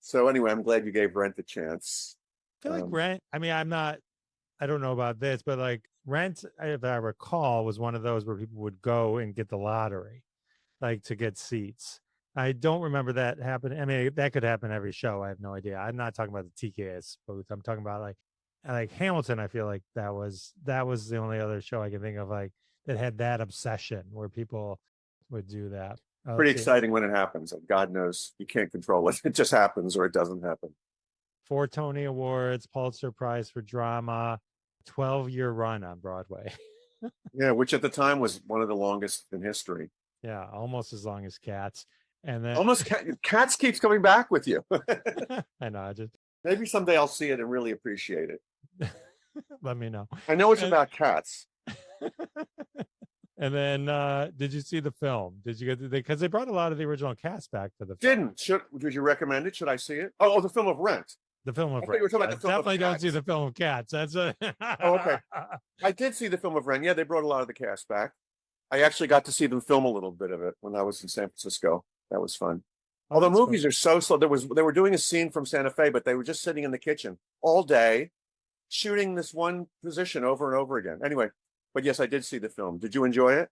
So anyway, I'm glad you gave Rent a chance. I feel like Rent, I mean, I don't know about this, but like Rent, if I recall, was one of those where people would go and get the lottery, like to get seats. I don't remember that happening. I mean, that could happen every show. I have no idea. I'm not talking about the TKS booth. I'm talking about like Hamilton. I feel like that was the only other show I can think of like that had that obsession where people would do that. Pretty exciting when it happens. And God knows you can't control it. It just happens or it doesn't happen. 4 Tony Awards, Pulitzer Prize for drama, 12-year run on Broadway. Yeah, which at the time was one of the longest in history. Yeah, almost as long as Cats. And then Almost Cats keeps coming back with you. I know, I just Maybe someday I'll see it and really appreciate it. let me know. I know it's And, about cats. and then did you see the film? Did you get because they brought a lot of the original cast back to the film. Did you recommend it? Should I see it? Oh, the film of Rent. The film I of thought you were Rent. talking Yeah, about the film of definitely don't see Cats. the film of Cats. That's a Oh, okay. I did see the film of Ren. Yeah, they brought a lot of the cast back. I actually got to see them film a little bit of it when I was in San Francisco. That was fun. Oh, Although that's movies cool. are so slow. They were doing a scene from Santa Fe, but they were just sitting in the kitchen all day, shooting this one position over and over again. Anyway, but yes, I did see the film. Did you enjoy it?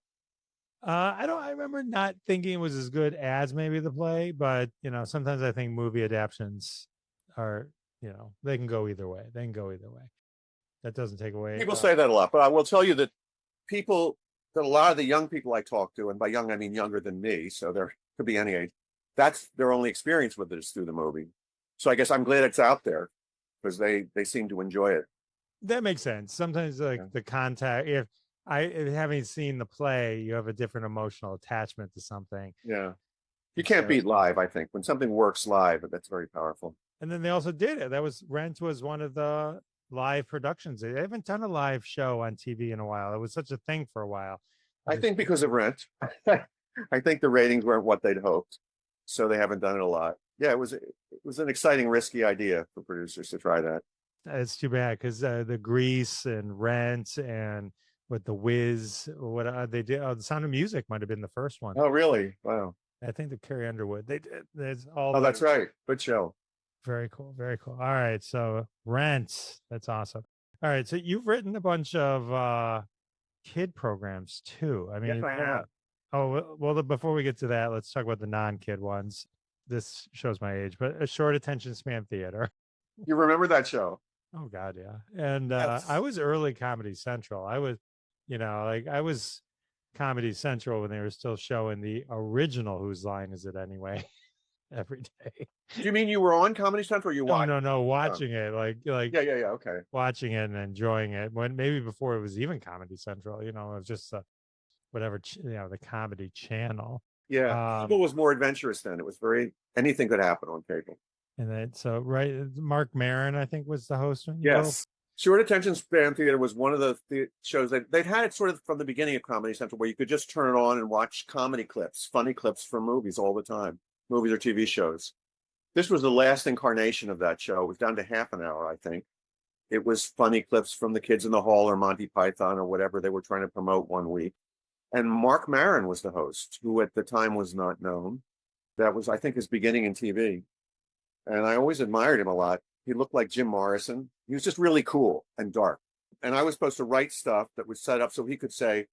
I remember not thinking it was as good as maybe the play, but sometimes I think movie adaptations are, they can go either way. They can go either way. That doesn't take away. People say that a lot, but I will tell you that a lot of the young people I talk to, and by young I mean younger than me, so there could be any age, that's their only experience with it is through the movie. So I guess I'm glad it's out there because they seem to enjoy it. That makes sense. Sometimes like the contact, if having seen the play, you have a different emotional attachment to something. Yeah. You can't beat live, I think. When something works live, that's very powerful. And then they also did it. Rent was one of the live productions. They haven't done a live show on TV in a while. It was such a thing for a while. I think because of Rent. I think the ratings weren't what they'd hoped. So they haven't done it a lot. Yeah, it was an exciting, risky idea for producers to try that. It's too bad because the Grease and Rent and with the Wiz, what they did, The Sound of Music might have been the first one. Oh, really? Wow. I think the Carrie Underwood. They did. There's all. Oh, that's right. Good show. Very cool. Very cool. All right. So Rent. That's awesome. All right. So you've written a bunch of kid programs too. I mean, yes, I have. Oh, well, before we get to that, let's talk about the non-kid ones. This shows my age, but a short attention span theater. You remember that show? Oh God, yeah. And I was early Comedy Central. I was, I was Comedy Central when they were still showing the original Whose Line Is It Anyway? Every day. Do you mean you were on Comedy Central? Or you watched? No, watching it, like yeah, okay, watching it and enjoying it. When maybe before it was even Comedy Central, it was just whatever the comedy channel. Yeah, cable was more adventurous then. It was anything could happen on cable. And then Mark Maron, I think, was the host. Yes. Short Attention Span Theater was one of the shows they'd had it sort of from the beginning of Comedy Central, where you could just turn it on and watch comedy clips, funny clips from movies all the time, movies or TV shows. This was the last incarnation of that show. It was down to half an hour, I think. It was funny clips from The Kids in the Hall or Monty Python or whatever they were trying to promote one week. And Mark Maron was the host, who at the time was not known. That was, I think, his beginning in TV. And I always admired him a lot. He looked like Jim Morrison. He was just really cool and dark. And I was supposed to write stuff that was set up so he could say,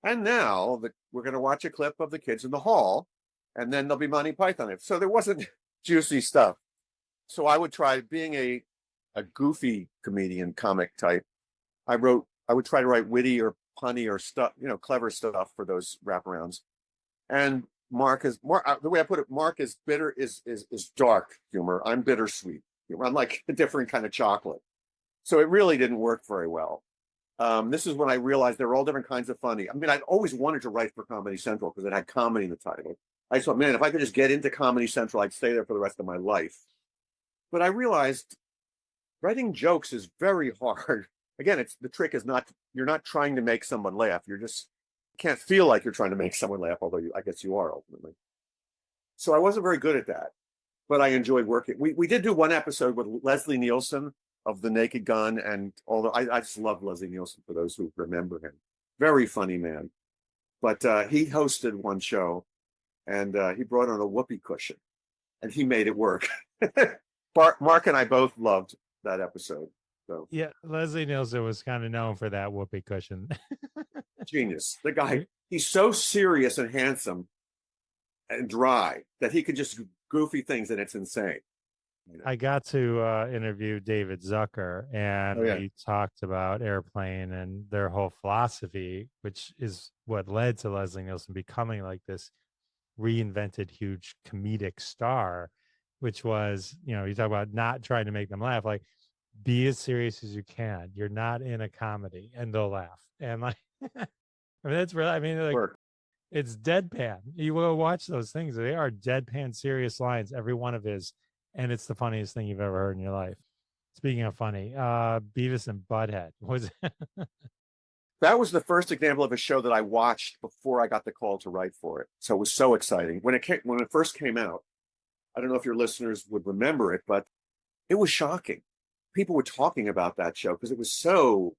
and now we're going to watch a clip of The Kids in the Hall, and then there'll be Monty Python. So there wasn't juicy stuff. So I would try, being a goofy comedian, comic type, I would try to write witty or punny or stuff, clever stuff for those wraparounds. And the way I put it, Mark is dark humor. I'm bittersweet humor. I'm like a different kind of chocolate. So it really didn't work very well. This is when I realized there were all different kinds of funny. I mean, I'd always wanted to write for Comedy Central because it had comedy in the title. I thought, man, if I could just get into Comedy Central, I'd stay there for the rest of my life. But I realized writing jokes is very hard. Again, the trick is you're not trying to make someone laugh. You can't feel like you're trying to make someone laugh, although I guess you are ultimately. So I wasn't very good at that, but I enjoyed working. We did do one episode with Leslie Nielsen of The Naked Gun, and although I just love Leslie Nielsen, for those who remember him, very funny man. But he hosted one show, and he brought on a whoopee cushion, and he made it work. Mark and I both loved that episode. So yeah, Leslie Nielsen was kind of known for that whoopee cushion. Genius. The guy, he's so serious and handsome and dry that he could just goofy things, and it's insane. I got to interview David Zucker, and we talked about Airplane and their whole philosophy, which is what led to Leslie Nielsen becoming like this reinvented huge comedic star, which was, you talk about not trying to make them laugh. Like be as serious as you can. You're not in a comedy, and they'll laugh. And like, I mean, that's really, I mean, like, Work. it's deadpan. You will watch those things. They are deadpan serious lines, every one of his, and it's the funniest thing you've ever heard in your life. Speaking of funny, Beavis and Butthead was That was the first example of a show that I watched before I got the call to write for it. So it was so exciting. When it first came out, I don't know if your listeners would remember it, but it was shocking. People were talking about that show because it was so,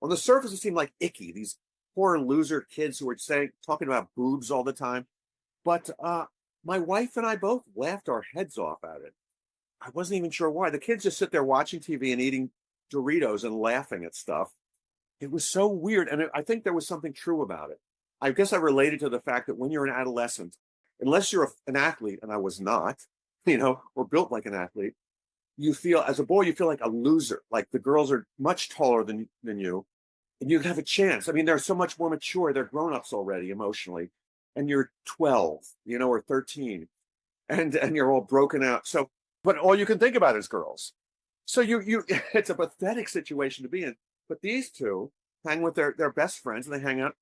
on the surface, it seemed like icky. These poor loser kids who were talking about boobs all the time. But my wife and I both laughed our heads off at it. I wasn't even sure why. The kids just sit there watching TV and eating Doritos and laughing at stuff. It was so weird. And I think there was something true about it. I guess I related to the fact that when you're an adolescent, unless you're an athlete, and I was not, or built like an athlete, you feel, as a boy, you feel like a loser. Like the girls are much taller than you, and you have a chance. I mean, they're so much more mature. They're grown-ups already emotionally. And you're 12, or 13, and you're all broken out. So, but all you can think about is girls. So it's a pathetic situation to be in. But these two hang with their best friends, and they hang out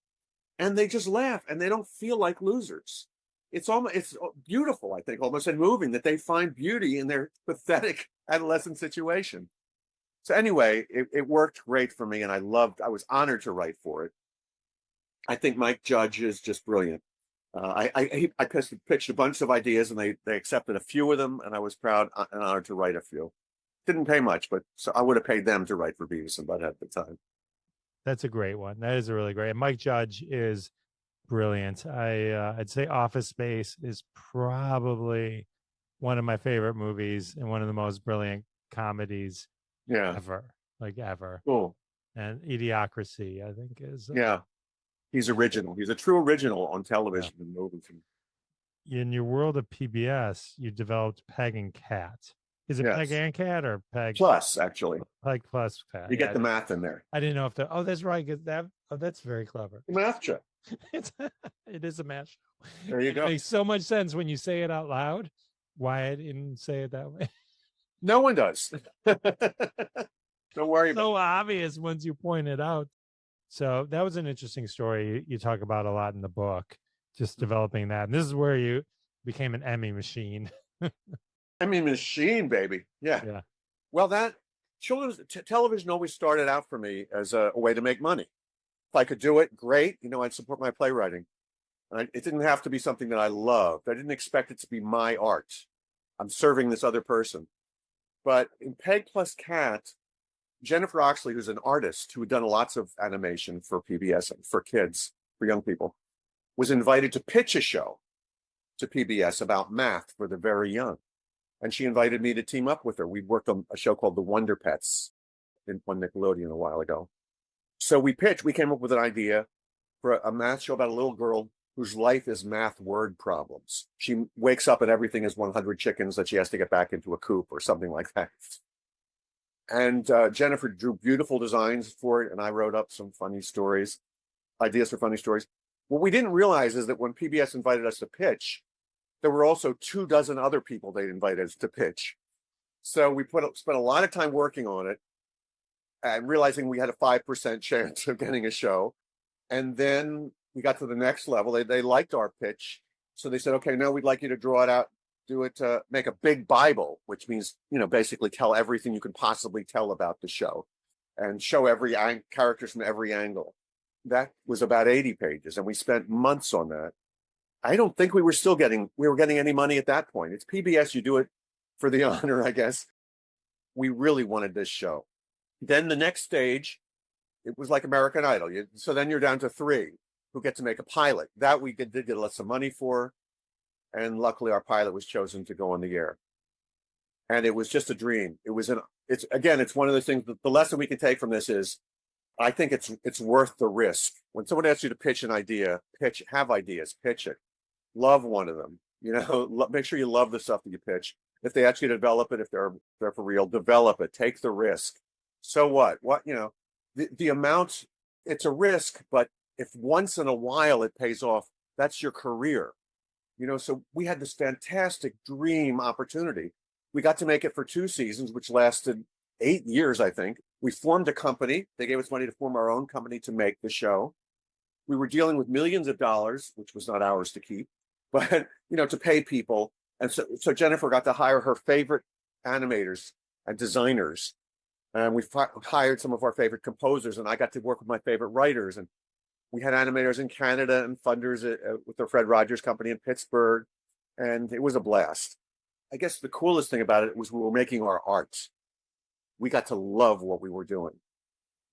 and they just laugh, and they don't feel like losers. It's beautiful, I think, almost, and moving that they find beauty in their pathetic adolescent situation. So anyway, it worked great for me, and I was honored to write for it. I think Mike Judge is just brilliant. I pitched a bunch of ideas, and they accepted a few of them, and I was proud and honored to write a few. Didn't pay much, but so I would have paid them to write for Beavis and Butthead at the time. that's a great one. That is a really great. And Mike Judge is brilliant. I'd say Office Space is probably one of my favorite movies and one of the most brilliant comedies ever, like ever. Cool. And Idiocracy, I think, is he's original. He's a true original on television and movies. In your world of PBS, you developed Peg and Cat. Is it Peg and Cat or Peg Plus? Actually, Peg plus Cat. You get the math in there. I didn't know if that's right. That's very clever. Math show. It is a math show. There you go. It makes so much sense when you say it out loud. Why I didn't say it that way. No one does. Don't worry. So obvious once you point it out. So that was an interesting story you talk about a lot in the book, just developing that. And this is where you became an Emmy machine. Emmy machine, baby. Yeah. Well, that children's television always started out for me as a way to make money. If I could do it, great. I'd support my playwriting. It didn't have to be something that I loved. I didn't expect it to be my art. I'm serving this other person. But in Peg plus Cat, Jennifer Oxley, who's an artist who had done lots of animation for PBS and for kids, for young people, was invited to pitch a show to PBS about math for the very young. And she invited me to team up with her. We worked on a show called The Wonder Pets on Nickelodeon a while ago. So we came up with an idea for a math show about a little girl whose life is math word problems. She wakes up and everything is 100 chickens that she has to get back into a coop or something like that. And Jennifer drew beautiful designs for it, and I wrote up some funny stories, ideas for funny stories. What we didn't realize is that when PBS invited us to pitch, there were also 24 other people they'd invited us to pitch. So we spent a lot of time working on it and realizing we had a 5% chance of getting a show. And then we got to the next level. They liked our pitch. So they said, okay, now we'd like you to draw it out, do it, make a big Bible, which means, basically tell everything you can possibly tell about the show and show every characters from every angle. That was about 80 pages. And we spent months on that. I don't think we were getting any money at that point. It's PBS. You do it for the honor, I guess. We really wanted this show. Then the next stage, it was like American Idol. So then you're down to 3 who get to make a pilot. That we did get lots of money for. And luckily our pilot was chosen to go on the air. And it was just a dream. It's one of those things that the lesson we can take from this is, I think it's worth the risk. When someone asks you to pitch an idea, have ideas, pitch it. Love one of them. Make sure you love the stuff that you pitch. If they ask you to develop it, if they're for real, develop it. Take the risk. So what? The amount, it's a risk, but if once in a while it pays off, that's your career. So we had this fantastic dream opportunity. We got to make it for 2 seasons, which lasted 8 years, I think. We formed a company. They gave us money to form our own company to make the show. We were dealing with millions of dollars, which was not ours to keep, but to pay people. And so Jennifer got to hire her favorite animators and designers, and we hired some of our favorite composers, and I got to work with my favorite writers. And we had animators in Canada and funders with the Fred Rogers Company in Pittsburgh, and it was a blast. I guess the coolest thing about it was we were making our art. We got to love what we were doing.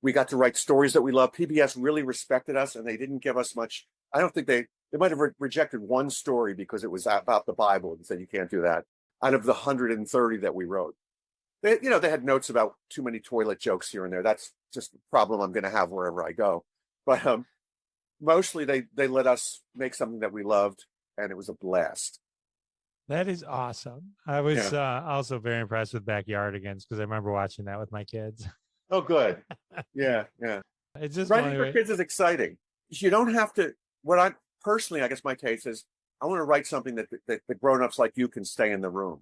We got to write stories that we loved. PBS really respected us, and they didn't give us much. I don't think they might have rejected one story because it was about the Bible and said you can't do that. Out of the 130 that we wrote, they had notes about too many toilet jokes here and there. That's just a problem I'm going to have wherever I go. But mostly they let us make something that we loved, and it was a blast. That is awesome. I was also very impressed with Backyardigans because I remember watching that with my kids. Oh, good. Yeah. It's just writing for kids is exciting. You don't have to. What I personally, I guess my case is, I want to write something that the grown-ups like you can stay in the room.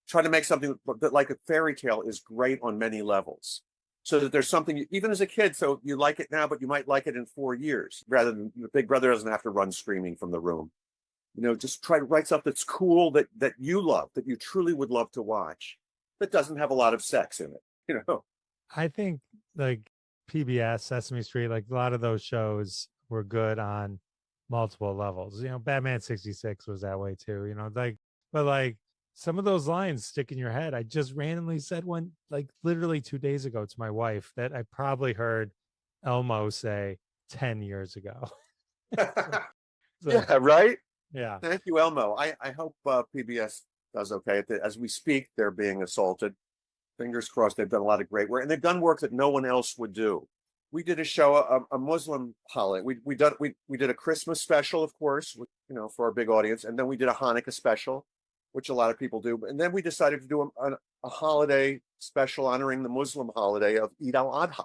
Try to make something that, like a fairy tale, is great on many levels. So that there's something, even as a kid, so you like it now, but you might like it in 4 years, rather than the big brother doesn't have to run screaming from the room. Just try to write stuff that's cool, that you love, that you truly would love to watch, that doesn't have a lot of sex in it. I think like PBS, Sesame Street, like a lot of those shows were good on multiple levels. Batman 66 was that way too, but some of those lines stick in your head. I just randomly said one, like literally 2 days ago to my wife, that I probably heard Elmo say 10 years ago. Yeah, right? Yeah. Thank you, Elmo. I hope PBS does okay. As we speak, they're being assaulted. Fingers crossed. They've done a lot of great work, and they've done work that no one else would do. We did a show, a Muslim holiday. We did a Christmas special, of course, for our big audience, and then we did a Hanukkah special, which a lot of people do. And then we decided to do a holiday special honoring the Muslim holiday of Eid al-Adha,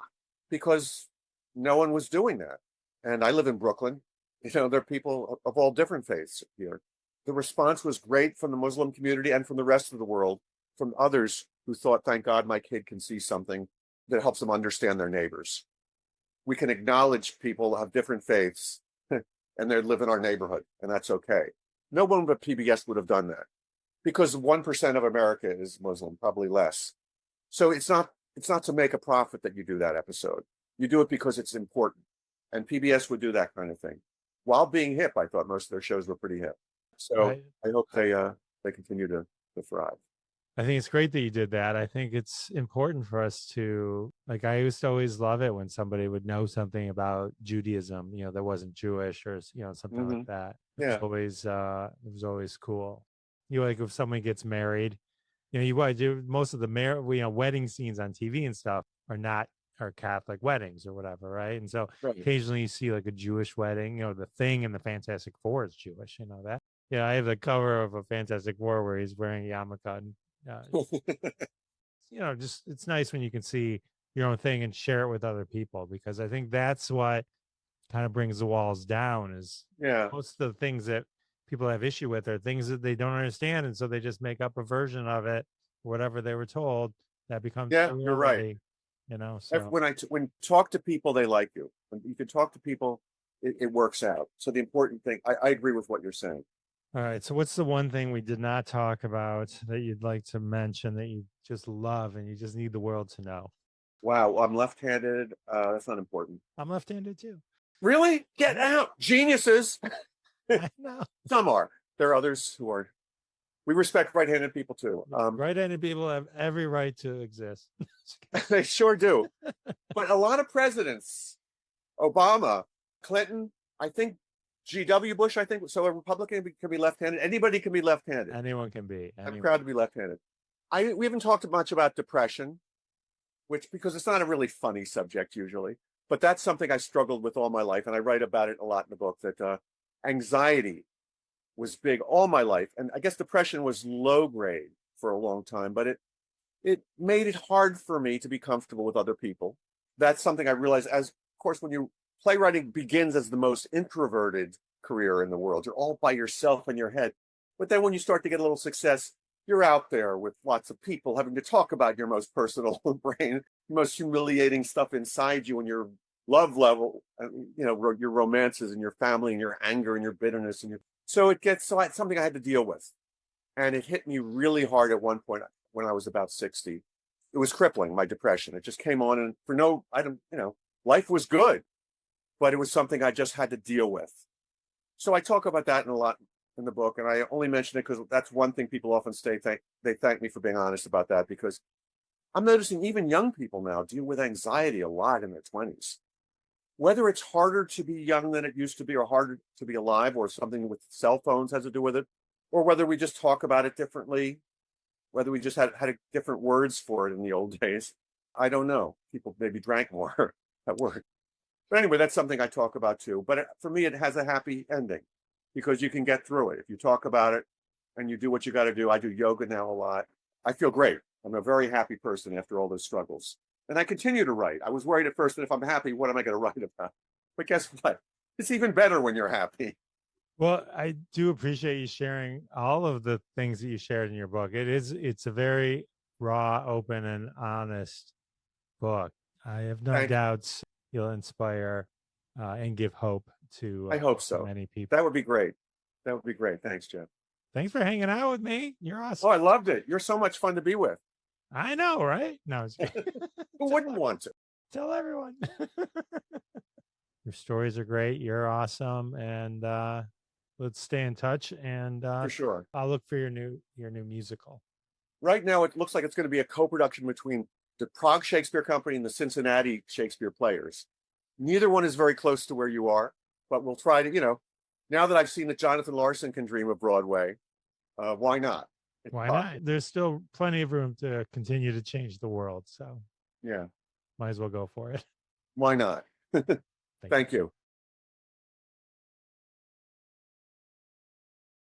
because no one was doing that. And I live in Brooklyn. There are people of all different faiths here. The response was great from the Muslim community and from the rest of the world, from others who thought, thank God my kid can see something that helps them understand their neighbors. We can acknowledge people of different faiths and they live in our neighborhood, and that's okay. No one but PBS would have done that, because 1% of America is Muslim, probably less. So it's not to make a profit that you do that episode. You do it because it's important. And PBS would do that kind of thing. While being hip, I thought most of their shows were pretty hip. So I hope they continue to thrive. I think it's great that you did that. I think it's important for us to, I used to always love it when somebody would know something about Judaism, that wasn't Jewish, or, something like that. It was always cool. If someone gets married, most of the wedding scenes on TV and stuff are Catholic weddings or whatever, right? And so occasionally you see like a Jewish wedding. The Thing in the Fantastic Four is Jewish, that. I have the cover of a Fantastic Four where he's wearing a yarmulke. Just it's nice when you can see your own thing and share it with other people, because I think that's what kind of brings the walls down. Is most of the things that people have issue with are things that they don't understand, and so they just make up a version of it, whatever they were told, that becomes you're right. So when talk to people, they like you. When you can talk to people, it works out. So the important thing, I agree with what you're saying. All right. So what's the one thing we did not talk about that you'd like to mention that you just love and you just need the world to know? Wow. I'm left-handed. That's not important. I'm left-handed too. Really? Get out. Geniuses. I know. Some are. There are others who are. We respect right-handed people too. Right-handed people have every right to exist. They sure do. But a lot of presidents, Obama, Clinton, I think G.W. Bush, so a Republican can be left-handed. Anybody can be left-handed. Anyone can be. I'm proud to be left-handed. We haven't talked much about depression, because it's not a really funny subject usually, but that's something I struggled with all my life, and I write about it a lot in the book, that anxiety was big all my life. And I guess depression was low grade for a long time, but it made it hard for me to be comfortable with other people. That's something I realized of course, when playwriting begins as the most introverted career in the world. You're all by yourself in your head. But then when you start to get a little success, you're out there with lots of people having to talk about your most personal brain, most humiliating stuff inside you and your love level, your romances and your family and your anger and your bitterness so it gets it's something I had to deal with, and it hit me really hard at one point when I was about 60. It was crippling, my depression. It just came on, and life was good, but it was something I just had to deal with. So I talk about that in a lot in the book, and I only mention it because that's one thing people often say. They thank me for being honest about that, because I'm noticing even young people now deal with anxiety a lot in their 20s. Whether it's harder to be young than it used to be, or harder to be alive, or something with cell phones has to do with it, or whether we just talk about it differently, whether we just had different words for it in the old days, I don't know. People maybe drank more at work. But anyway, that's something I talk about too. But for me, it has a happy ending because you can get through it. If you talk about it and you do what you got to do. I do yoga now a lot. I feel great. I'm a very happy person after all those struggles. And I continue to write. I was worried at first that if I'm happy, what am I going to write about? But guess what? It's even better when you're happy. Well, I do appreciate you sharing all of the things that you shared in your book. It's a very raw, open, and honest book. I have no Thank you. doubts you'll inspire and give hope I hope to so. many people. That would be great. That would be great. Thanks, Jeff. Thanks for hanging out with me. You're Oh, awesome. I loved it. You're so much fun to be with. I know, right? No, it's good. Who wouldn't want to? Tell everyone. Your stories are great. You're awesome, and let's stay in touch. And For sure. I'll look for your new musical. Right now, it looks like it's going to be a co-production between the Prague Shakespeare Company and the Cincinnati Shakespeare Players. Neither one is very close to where you are, but we'll try to, now that I've seen that Jonathan Larson can dream of Broadway, why not? Why not? There's still plenty of room to continue to change the world. So yeah, might as well go for it. why not? Thank you.